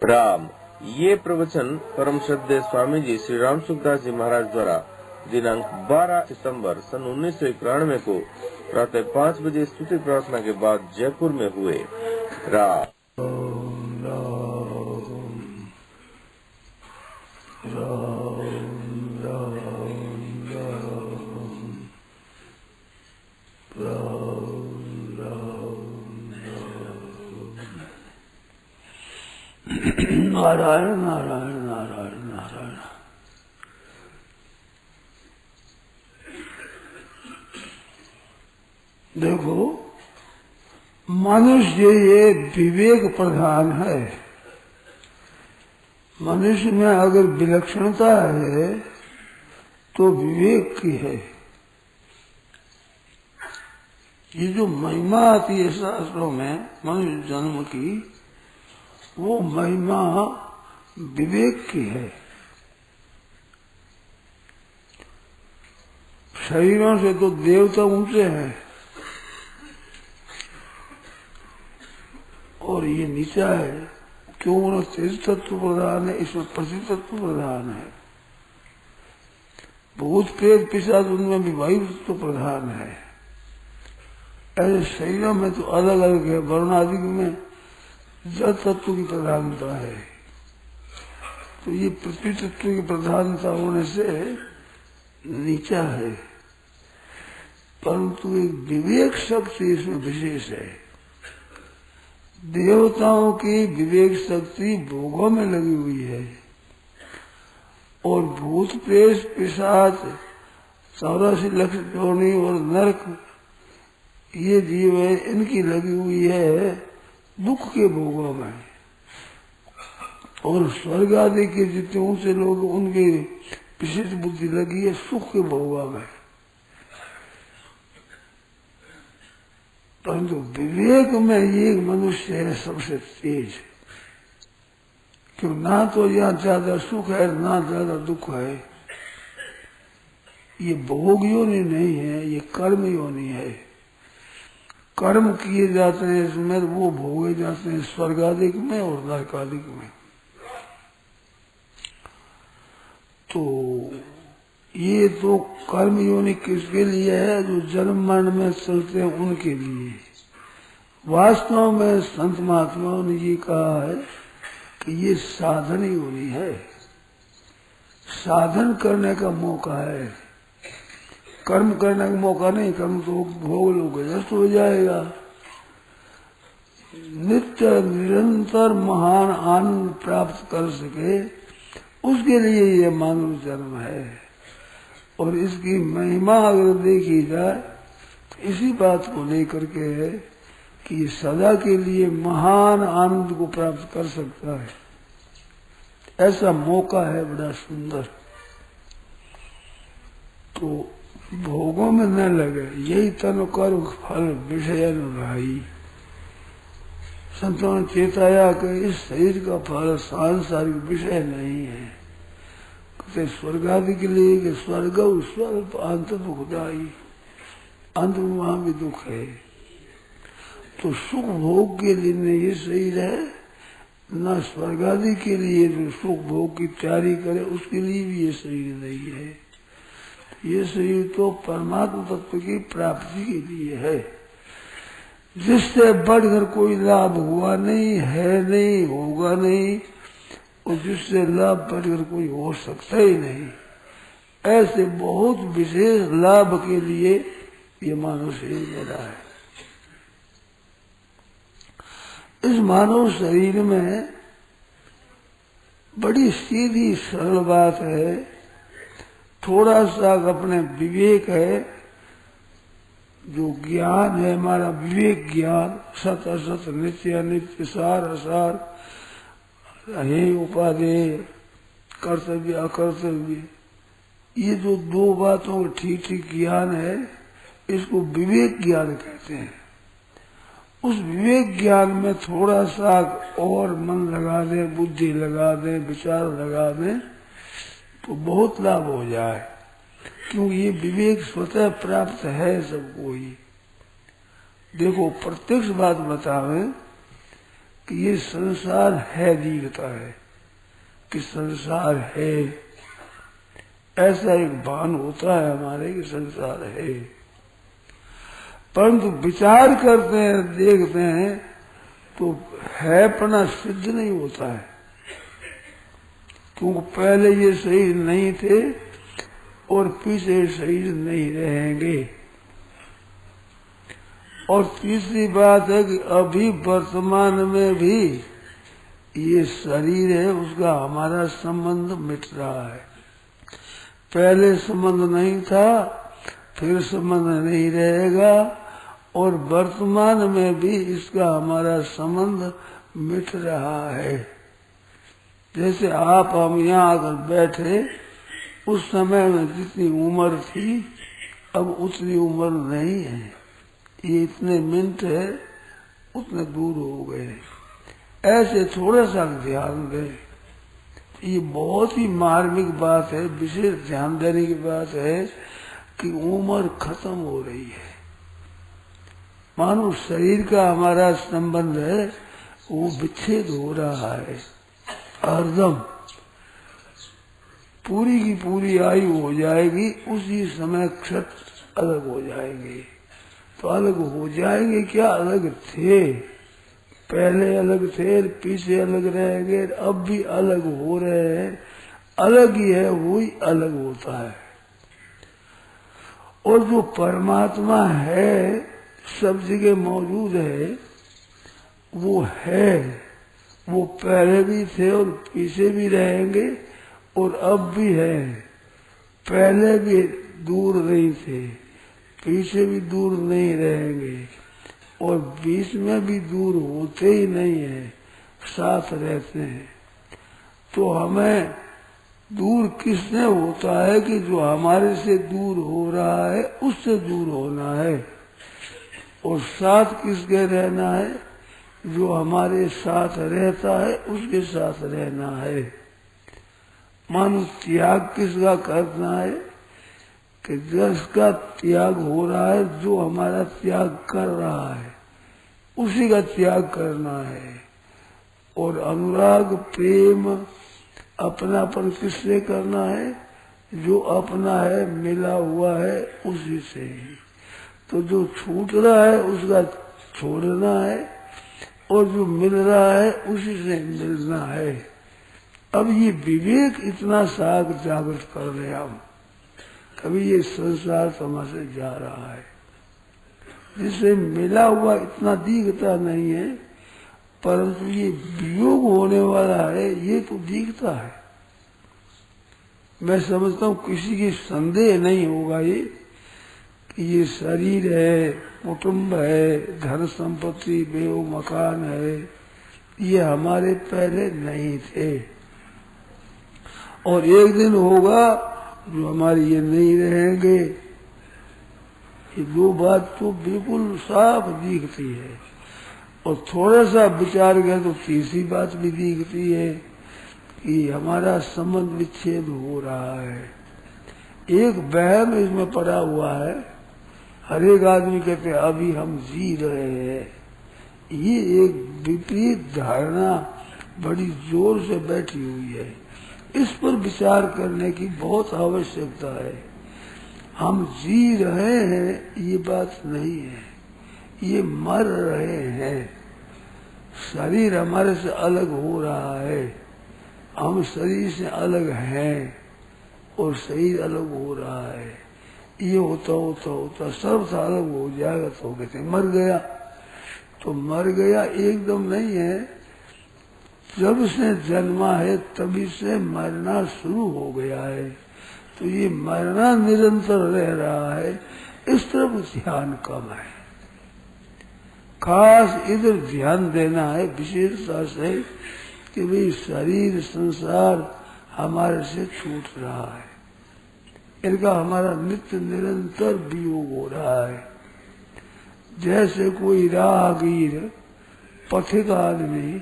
राम। ये प्रवचन परम श्रद्धेय स्वामी जी श्री राम सुखदास जी महाराज द्वारा दिनांक 12 सितंबर सन 1991 को प्रातः 5 बजे स्तुति प्रार्थना के बाद जयपुर में हुए। राम। नारायण नारायण नारायण नारायण। देखो, मनुष्य ये विवेक प्रधान है। मनुष्य में अगर विलक्षणता है तो विवेक की है। ये जो महिमा आती है शास्त्रों में मनुष्य जन्म की, वो महिमा विवेक की है। शरीरों से तो देवता ऊंचे हैं और ये नीचा है। क्यों? उन्हें तेज तत्व प्रधान है, इसमें प्रति तत्व प्रधान है। भूत प्रेत पिशाच उनमें भी वायु तत्व प्रधान है। ऐसे शरीरों में तो अलग अलग है। वर्ण आदि में जल तत्व की प्रधानता है, तो ये पृथ्वी तत्व की प्रधानता होने से नीचा है। परंतु एक विवेक शक्ति इसमें विशेष है। देवताओं की विवेक शक्ति भोगों में लगी हुई है और भूत प्रेत पिशाच 84 लाख योनि और नरक ये जीव है, इनकी लगी हुई है दुख के भोगों में। और स्वर्ग आदि के जितने ऊंचे लोग, उनकी विशेष बुद्धि लगी है सुख के भोगों में। परंतु विवेक में ये मनुष्य है सबसे तेज। क्यों? ना तो यहाँ ज्यादा सुख है ना ज्यादा दुख है। ये भोग योनि नहीं है, ये कर्म योनि है। कर्म किए जाते हैं इसमें, वो भोगे जाते हैं स्वर्गादिक में और नरकादिक में। तो ये तो कर्म योनि किसके लिए है? जो जन्म मरण में चलते हैं उनके लिए। वास्तव में संत महात्माओं ने ये कहा है कि ये साधन योनि है, साधन करने का मौका है। कर्म करने का मौका नहीं, कर्म तो भोग लोगे नष्ट हो जाएगा। नित्य निरंतर महान आनंद प्राप्त कर सके उसके लिए ये मानव जन्म है। और इसकी महिमा अगर देखी जाए तो इसी बात को लेकर के है कि ये सदा के लिए महान आनंद को प्राप्त कर सकता है। ऐसा मौका है बड़ा सुंदर। तो भोगों में न लगे, यही तन कर फल विषय भाई। संतों ने चेताया कि इस शरीर का फल सांसारिक विषय नहीं है। कहते स्वर्ग आदि के लिए कि स्वर्ग स्वल्प अंत दुखदायी, अंत में वहां भी दुख है। तो सुख भोग के लिए न ये शरीर है, न स्वर्ग आदि के लिए जो सुख भोग की तैयारी करे उसके लिए भी ये शरीर नहीं है। ये शरीर तो परमात्मा तत्व की प्राप्ति के लिए है, जिससे बढ़कर कोई लाभ हुआ नहीं, है नहीं, होगा नहीं, और जिससे लाभ बढ़कर कोई हो सकता ही नहीं। ऐसे बहुत विशेष लाभ के लिए ये मानव शरीर मिला है। इस मानव शरीर में बड़ी सीधी सरल बात है। थोड़ा सा अपने विवेक है, जो ज्ञान है हमारा विवेक ज्ञान, सत असत नित्य अनित्य सार असार, हे उपादेय, कर्तव्य अकर्तव्य, ये जो दो बातों का ठीक ठीक ज्ञान है, इसको विवेक ज्ञान कहते हैं। उस विवेक ज्ञान में थोड़ा सा और मन लगा दें, बुद्धि लगा दें, विचार लगा दें तो बहुत लाभ हो जाए। क्योंकि ये विवेक स्वतः प्राप्त है सबको ही। देखो, प्रत्यक्ष बात बतावे कि ये संसार है दिखता है, कि संसार है, ऐसा एक भान होता है हमारे कि संसार है। परंतु विचार करते हैं, देखते हैं तो हैपना सिद्ध नहीं होता है, क्योंकि पहले ये शरीर नहीं थे और पीछे शरीर नहीं रहेंगे। और तीसरी बात है कि अभी वर्तमान में भी ये शरीर है, उसका हमारा संबंध मिट रहा है। पहले संबंध नहीं था, फिर संबंध नहीं रहेगा, और वर्तमान में भी इसका हमारा संबंध मिट रहा है। जैसे आप हम यहाँ आकर बैठे, उस समय में जितनी उम्र थी अब उतनी उम्र नहीं है। ये इतने मिनट है, उतने दूर हो गए। ऐसे थोड़ा सा ध्यान दें, ये बहुत ही मार्मिक बात है, विशेष ध्यान देने की बात है कि उम्र खत्म हो रही है। मानो शरीर का हमारा संबंध है वो विच्छेद हो रहा है हरदम। पूरी की पूरी आयु हो जाएगी, उसी समय क्षत अलग हो जाएंगे। तो अलग हो जाएंगे क्या, अलग थे, पहले अलग थे, पीछे अलग रहेंगे, अब भी अलग हो रहे हैं। अलग ही है, वही अलग होता है। और जो परमात्मा है, सब जगह मौजूद है, वो है, वो पहले भी थे और पीछे भी रहेंगे और अब भी है। पहले भी दूर नहीं थे, पीछे भी दूर नहीं रहेंगे और बीच में भी दूर होते ही नहीं है, साथ रहते हैं। तो हमें दूर किसने होता है कि जो हमारे से दूर हो रहा है उससे दूर होना है, और साथ किसके रहना है, जो हमारे साथ रहता है उसके साथ रहना है। मानो त्याग किसका करना है कि जिसका त्याग हो रहा है, जो हमारा त्याग कर रहा है उसी का त्याग करना है। और अनुराग प्रेम अपनापन किससे करना है, जो अपना है, मिला हुआ है, उसी से ही। तो जो छूट रहा है उसका छोड़ना है, और जो मिल रहा है उसी से मिलना है। अब ये विवेक इतना साग जागृत कर रहे हैं हम। कभी ये संसार समझ जा रहा है, जिससे मिला हुआ इतना दिखता नहीं है, परंतु ये वियोग होने वाला है, ये तो दिखता है। मैं समझता हूँ किसी की संदेह नहीं होगा ये कि ये शरीर है, कुटुंब है, धन संपत्ति, बेव मकान है, ये हमारे पहले नहीं थे। और एक दिन होगा जो हमारे ये नहीं रहेंगे। ये दो बात तो बिल्कुल साफ दिखती है। और थोड़ा सा विचार करें तो तीसरी बात भी दिखती है कि हमारा संबंध विच्छेद हो रहा है। एक वहम इसमें पड़ा हुआ है, हर एक आदमी कहते हैं अभी हम जी रहे हैं। ये एक विपरीत धारणा बड़ी जोर से बैठी हुई है। इस पर विचार करने की बहुत आवश्यकता है। हम जी रहे हैं ये बात नहीं है, ये मर रहे हैं। शरीर हमारे से अलग हो रहा है, हम शरीर से अलग हैं और शरीर अलग हो रहा है। ये होता होता होता सब अलग हो जाएगा तो कहते मर गया। तो मर गया एकदम नहीं है, जब से जन्मा है तभी से मरना शुरू हो गया है। तो ये मरना निरंतर रह रहा है, इस तरफ ध्यान कम है। खास इधर ध्यान देना है विशेषता से कि भाई शरीर संसार हमारे से छूट रहा है, इनका हमारा नित्य निरंतर वियोग हो रहा है। जैसे कोई राहगीर पथिक आदमी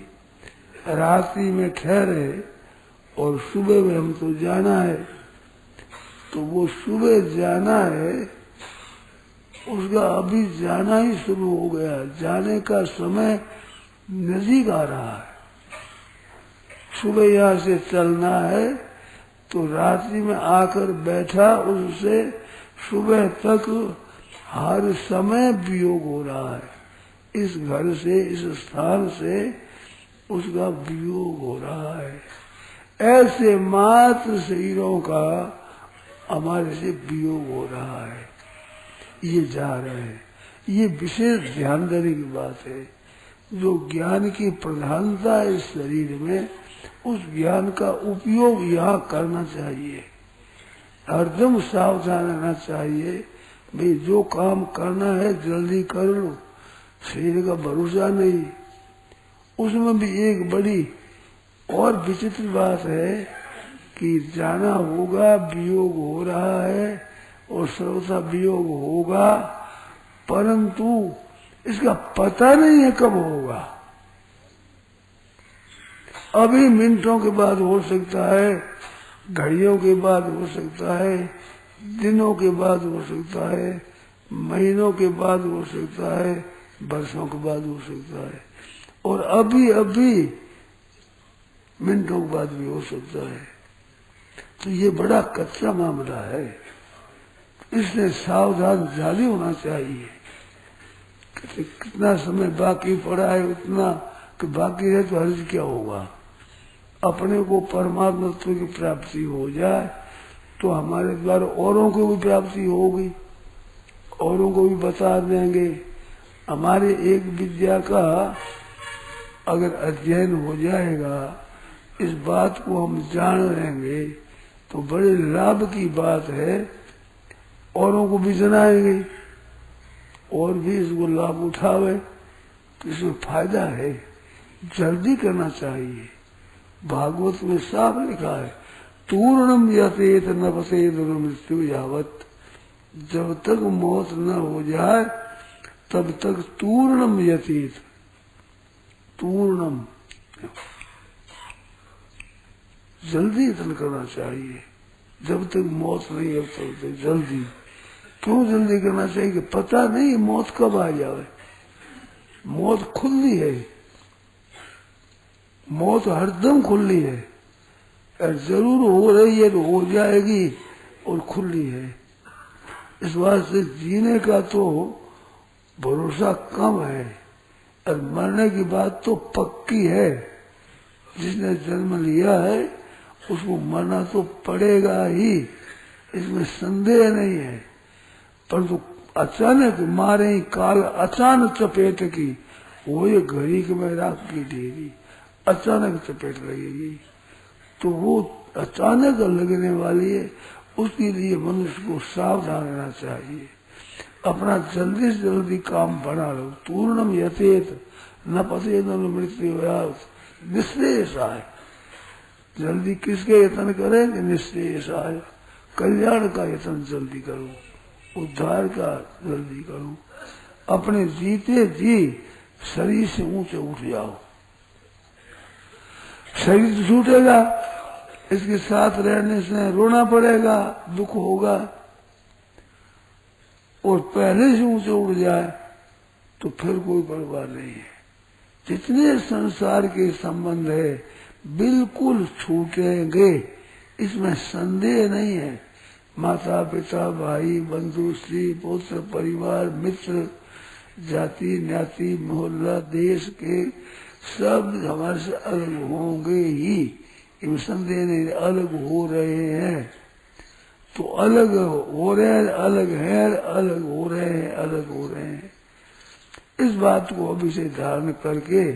रात्रि में ठहरे और सुबह में हमको जाना है, तो वो सुबह जाना है, उसका अभी जाना ही शुरू हो गया। जाने का समय नजीक आ रहा है। सुबह यहाँ से चलना है तो रात्रि में आकर बैठा, उससे सुबह तक हर समय वियोग हो रहा है। इस घर से, इस स्थान से उसका वियोग हो रहा है। ऐसे मात्र शरीरों का हमारे से वियोग हो रहा है। ये जा रहे हैं। ये विशेष ध्यान देने की बात है। जो ज्ञान की प्रधानता है इस शरीर में, उस ज्ञान का उपयोग यहाँ करना चाहिए। हरदम सावधान रहना चाहिए। भाई जो काम करना है जल्दी कर लो, शरीर का भरोसा नहीं। उसमें भी एक बड़ी और विचित्र बात है कि जाना होगा, वियोग हो रहा है और सर्वथा वियोग होगा, परंतु इसका पता नहीं है कब होगा। अभी मिनटों के बाद हो सकता है, घड़ियों के बाद हो सकता है, दिनों के बाद हो सकता है, महीनों के बाद हो सकता है, वर्षों के बाद हो सकता है, और अभी अभी मिनटों के बाद भी हो सकता है। तो ये बड़ा कच्चा मामला है। इसलिए सावधान ज्यादा होना चाहिए। कितना समय बाकी पड़ा है, उतना कि बाकी है तो हर्ज क्या होगा। अपने को परमात्मा तत्व की प्राप्ति हो जाए तो हमारे द्वारा औरों को भी प्राप्ति होगी, औरों को भी बता देंगे। हमारे एक विद्या का अगर अध्ययन हो जाएगा, इस बात को हम जान लेंगे तो बड़े लाभ की बात है। औरों को भी जनाएंगे और भी इसको लाभ उठावे तो इसमें फायदा है। जल्दी करना चाहिए। भागवत में साफ लिखा है, तूर्णम यतेत न पसेत मृत्यु यावत। जब तक मौत न हो जाए तब तक तूर्णम यतीत, तूर्णम जल्दी इतना करना चाहिए। जब तक मौत नहीं है तब तक जल्दी। क्यों जल्दी करना चाहिए कि पता नहीं मौत कब आ जाए। मौत खुली है, मौत हरदम खुली है, और जरूर हो रही है तो हो जाएगी और खुली है। इस बात से जीने का तो भरोसा कम है और मरने की बात तो पक्की है। जिसने जन्म लिया है उसको मरना तो पड़ेगा ही, इसमें संदेह नहीं है। परंतु अचानक मारे ही काल अचानक चपेट की, वो ये घड़ी के में राख की ढेरी अचानक चपेट लगेगी, तो वो अचानक लगने वाली है। उसके लिए मनुष्य को सावधान रहना चाहिए। अपना जल्दी से जल्दी काम बना लो। पूर्णम यथेत न पते न मृत्यु निश्रेयस आए। जल्दी किसके यत्न करें कि निश्रेयस आए। कल्याण का यत्न जल्दी करो, उद्धार का जल्दी करो। अपने जीते जी शरीर से ऊंचे उठ जाओ। शरीर तो छूटेगा, इसके साथ रहने से रोना पड़ेगा, दुख होगा, और पहले से ऊंचे उठ जाए तो फिर कोई परवाह नहीं है। जितने संसार के संबंध है बिल्कुल छूटेंगे, इसमें संदेह नहीं है। माता पिता भाई बंधु स्त्री पुत्र परिवार मित्र जाति न्याति मोहल्ला देश के सब हमारे से अलग होंगे ही, इनमें संदेह नहीं। अलग हो रहे हैं तो अलग हो रहे हैं, अलग हैं, अलग हो रहे हैं, अलग हो रहे हैं। इस बात को अभी से धारण करके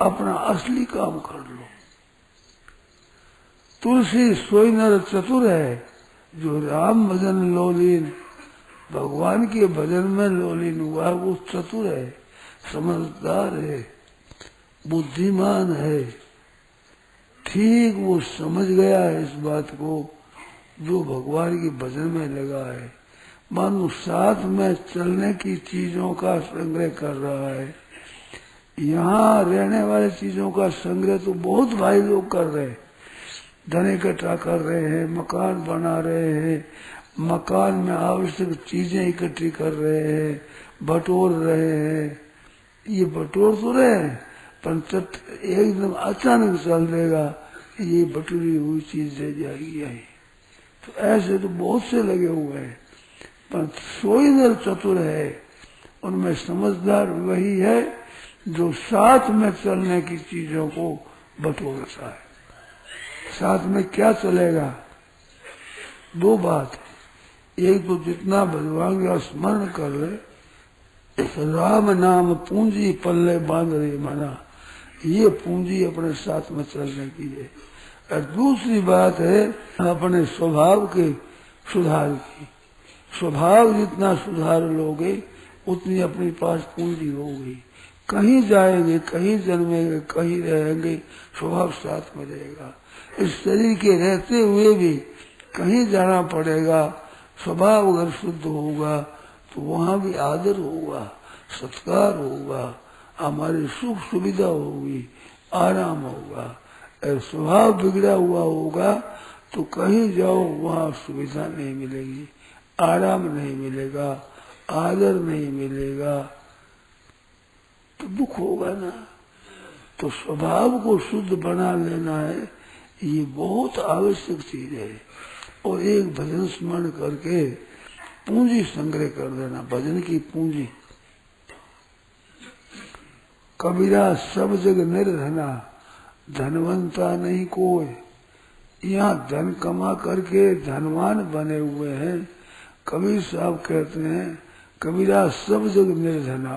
अपना असली काम कर लो। तुलसी सोई नर चतुर है, जो राम भजन लोलीन, भगवान के भजन में लोलीन हुआ वो चतुर है, समझदार है, बुद्धिमान है। ठीक वो समझ गया है इस बात को, जो भगवान के भजन में लगा है। मानो साथ में चलने की चीजों का संग्रह कर रहा है। यहाँ रहने वाली चीजों का संग्रह तो बहुत भाई लोग कर रहे हैं। धन इकट्ठा कर रहे हैं, मकान बना रहे हैं, मकान में आवश्यक चीजें इकट्ठी कर रहे हैं, बटोर रहे हैं। ये बटोर तो रहे हैं, पर एकदम अचानक चल देगा, ये बटुरी हुई चीज दे जाएगी यही। तो ऐसे तो बहुत से लगे हुए हैं, पर सोई नर चतुर है, उनमें समझदार वही है जो साथ में चलने की चीजों को बटोरता है। साथ में क्या चलेगा? दो बात है। एक तो जितना भगवान का स्मरण कर ले, राम नाम पूंजी पल्ले बांध रही माना, ये पूंजी अपने साथ में चलने की है। और दूसरी बात है अपने स्वभाव के सुधार की। स्वभाव जितना सुधार लोगे उतनी अपने पास पूंजी होगी। कहीं जाएंगे, कहीं जन्मेंगे, कहीं रहेंगे, स्वभाव साथ में रहेगा। इस शरीर के रहते हुए भी कहीं जाना पड़ेगा, स्वभाव अगर शुद्ध होगा तो वहाँ भी आदर होगा, सत्कार होगा, हमारी सुख सुविधा होगी, आराम होगा। और स्वभाव बिगड़ा हुआ होगा तो कहीं जाओ वहाँ सुविधा नहीं मिलेगी, आराम नहीं मिलेगा, आदर नहीं मिलेगा, तो दुख होगा ना। तो स्वभाव को शुद्ध बना लेना है, ये बहुत आवश्यक चीज है। और एक भजन स्मरण करके पूंजी संग्रह कर देना, भजन की पूंजी। कबीरा सब जग निर्धना, धनवंता नहीं कोई। यहाँ धन कमा करके धनवान बने हुए हैं। कबीर साहब कहते हैं कबीरा सब जग निर्धना,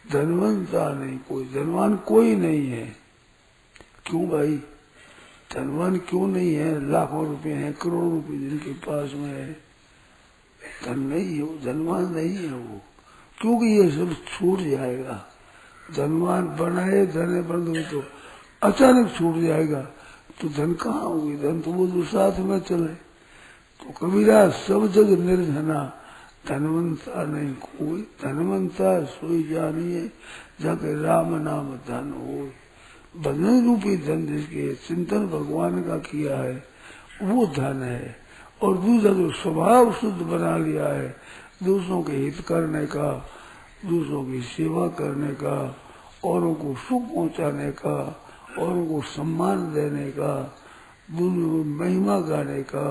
धनवंता नहीं कोई। धनवान कोई नहीं है। क्यों भाई धनवान क्यों नहीं है? लाखों रुपए हैं, करोड़ों रुपए जिनके पास में है, धन नहीं है वो, धनवान नहीं है वो। क्योंकि ये सब छूट जाएगा। धनवान बनाए धन बंद तो अचानक छूट जाएगा, तो धन कहाँ होगी? धन तो वो जो साथ में चले। तो कबीरा सब जग निर्धना, धनवंता नहीं कोई। धनवंता सोई जानिए जाके राम नाम धन हो। भजन रूपी धन जिसके चिंतन भगवान का किया है वो धन है। और दूसरा जो स्वभाव शुद्ध बना लिया है, दूसरों के हित करने का, दूसरों की सेवा करने का, औरों को सुख पहुंचाने का, औरों को सम्मान देने का, दूसरों महिमा गाने का,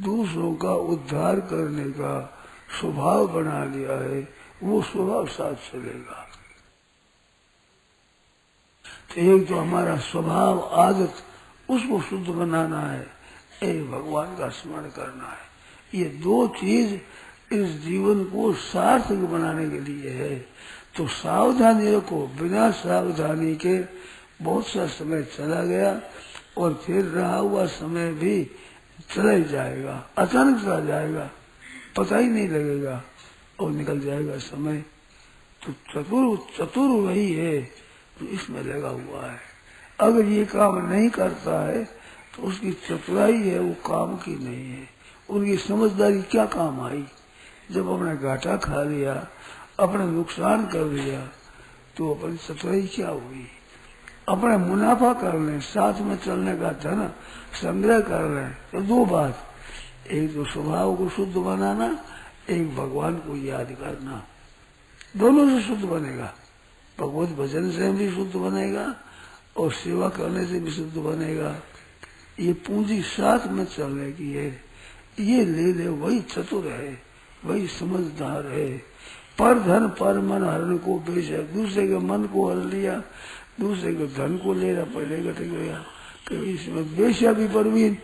दूसरों का उद्धार करने का स्वभाव बना लिया है, वो स्वभाव साथ चलेगा। तो एक तो हमारा स्वभाव आदत उसको शुद्ध बनाना है, एक भगवान का स्मरण करना है। ये दो चीज इस जीवन को सार्थक बनाने के लिए है। तो सावधानी रखो, बिना सावधानी के बहुत सा समय चला गया और फिर रहा हुआ समय भी चला ही जाएगा, अचानक चला जाएगा, पता ही नहीं लगेगा और निकल जाएगा समय। तो चतुर वही है तो इसमें लगा हुआ है। अगर ये काम नहीं करता है तो उसकी चतुराई है वो काम की नहीं है। उनकी समझदारी क्या काम आई? जब अपने घाटा खा लिया, अपने नुकसान कर लिया, तो अपनी चतुराई क्या हुई? अपने मुनाफा कर लें, साथ में चलने का धन संग्रह कर लें। तो दो बात, एक तो स्वभाव को शुद्ध बनाना, एक भगवान को याद करना, दोनों से शुद्ध बनेगा। भगवत भजन से भी शुद्ध बनेगा और सेवा करने से भी शुद्ध बनेगा। ये पूंजी साथ में चलने की है, ये ले ले, वही चतुर है, वही समझदार है। पर धन पर मन हरण को बेच है। दूसरे के मन को हर लिया, दूसरे के धन को ले रहा, पहले घट गया। कभी इसमें बेशा भी परवीन,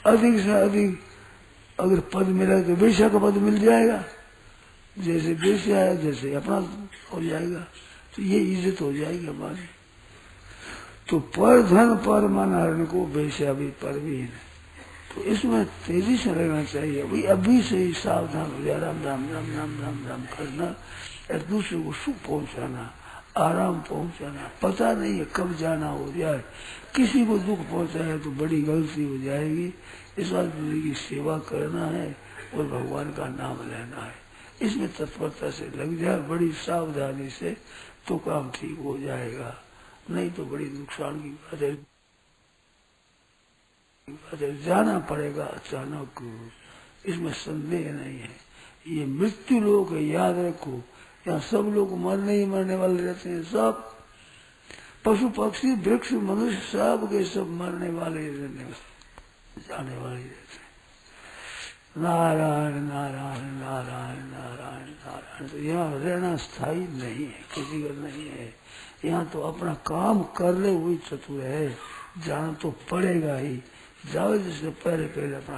अधिक से अधिक अगर पद मिला तो बेशा का पद मिल जाएगा। जैसे बेशा है जैसे अपना हो जाएगा, तो ये इज्जत हो जाएगी हमारी। तो पर धन पर मन हरण को बेशा भी परवीन। तो इसमें तेजी से रहना चाहिए भाई, अभी से ही सावधान हो जाए। राम राम राम राम राम राम करना और दूसरे को सुख पहुंचाना, आराम पहुंचाना। पता नहीं है कब जाना हो जाए, किसी को दुख पहुंचाए तो बड़ी गलती हो जाएगी। इस बात की सेवा करना है और भगवान का नाम लेना है। इसमें तत्परता से लग जाए, बड़ी सावधानी से, तो काम ठीक हो जाएगा। नहीं तो बड़ी नुकसान की बात है। जाना पड़ेगा अचानक, इसमें संदेह नहीं है। ये मृत्यु लोक है, याद रखो। यहाँ सब लोग मरने ही मरने वाले रहते हैं सब। पशु पक्षी वृक्ष मनुष्य सब के सब मरने वाले जाने वाले रहते। नारायण नारायण नारायण नारायण नारायण। तो यहाँ रहना स्थायी नहीं है, किसी का नहीं है। यहाँ तो अपना काम कर ले वही चतुर है, जाना तो पड़ेगा ही। जाओ जिससे पहले पहले अपना